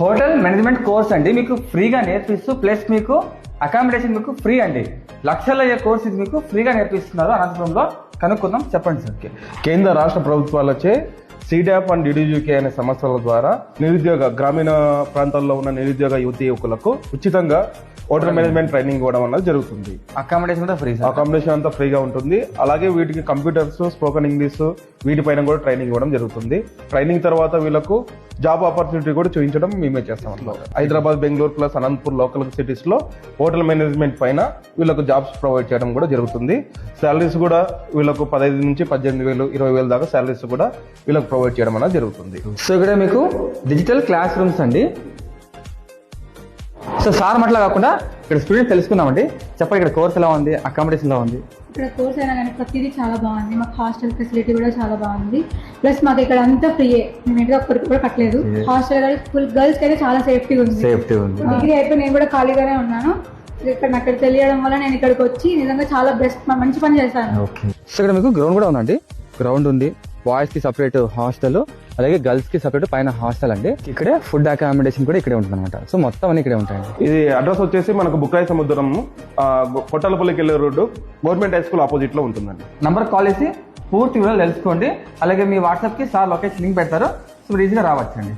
Hotel management course అండి, మీకు ఫ్రీగా నేర్పిస్తూ ప్లస్ మీకు అకామిడేషన్ మీకు ఫ్రీ అండి. లక్షల కోర్స్ ఇది మీకు ఫ్రీగా నేర్పిస్తున్నారు అనంతపురంలో. కనుక్కుందాం, చెప్పండి సార్. కేంద్ర రాష్ట్ర ప్రభుత్వాలచే సిడాప్ అండ్ డిడియూకే అనే సంస్థల ద్వారా గ్రామీణ ప్రాంతాల్లో ఉన్న నిరుద్యోగ యువతీ యువకులకు ఉచితంగా హోటల్ మేనేజ్మెంట్ ట్రైనింగ్ ఇవ్వడం అన్నది జరుగుతుంది. అకామిడేషన్ కూడా ఫ్రీ, అకామిడేషన్ అంతా ఫ్రీగా ఉంటుంది. అలాగే వీటికి కంప్యూటర్స్, స్పోకెన్ ఇంగ్లీష్ వీటిపైన కూడా ట్రైనింగ్ ఇవ్వడం జరుగుతుంది. ట్రైనింగ్ తర్వాత వీళ్ళకు జాబ్ ఆపర్చునిటీ కూడా చూపించడం మేమే చేస్తాం అన్నమాట. Hyderabad, Bengaluru plus Anantapur local cities లో హోటల్ మేనేజ్మెంట్ పైన వీళ్ళకు జాబ్స్ ప్రొవైడ్ చేయడం కూడా జరుగుతుంది. శాలరీస్ కూడా వీళ్ళకు 15 నుంచి 18,000, 20,000 దాకా శాలరీస్ కూడా వీళ్ళకి ప్రొవైడ్ చేయడం అనేది జరుగుతుంది. సో ఇక్కడ మీకు డిజిటల్ క్లాస్ రూమ్స్ అండి. సో సార్ అట్లా కాకుండా ఇక్కడ స్టూడెంట్ తెలుసుకుందామండి. చెప్పండి, ఇక్కడ కోర్స్ ఎలా ఉంది, అకామిడేషన్ ఎలా ఉంది? ఇక్కడ కోర్స్ అయినా కానీ ప్రతిదీ చాలా బాగుంది. మాకు హాస్టల్ ఫెసిలిటీ కూడా చాలా బాగుంది. ప్లస్ మాకు ఇక్కడ అంతా ఫ్రీయే, మేము ఇంటికి ఒక్కరికి కూడా కట్టలేదు. హాస్టల్ ఫుల్ గర్ల్స్ అయితే చాలా సేఫ్టీ ఉంది. డిగ్రీ అయిపోయి నేను కూడా ఖాళీగానే ఉన్నాను. ఇక్కడ నాకు తెలియడం వల్ల నేను ఇక్కడికి వచ్చి నిజంగా చాలా బెస్ట్ మంచి పని చేశాను. సో ఇక్కడ మీకు గ్రౌండ్ కూడా ఉందండి. గ్రౌండ్ ఉంది, బాయ్స్ కి సపరేట్ హాస్టల్, అలాగే గర్ల్స్ కి సపరేట్ పైన హాస్టల్ అండి. ఇక్కడే ఫుడ్ అకామిడేషన్ కూడా ఇక్కడే ఉంటుంది అనమాట. సో మొత్తం అన్ని ఇక్కడే ఉంటాయండి. ఇది అడ్రస్ వచ్చేసి మనకు బుక్కాయి సముద్రం కొట్టాలపల్లికి వెళ్ళే road government high school opposite లో ఉంటుందండి. నంబర్ కాల్ చేసి పూర్తి వివరాలు తెలుసుకోండి. అలాగే మీ వాట్సాప్ కి సార్ లొకేషన్ లింక్ పెడతారు, సో ఈజీగా రావచ్చండి.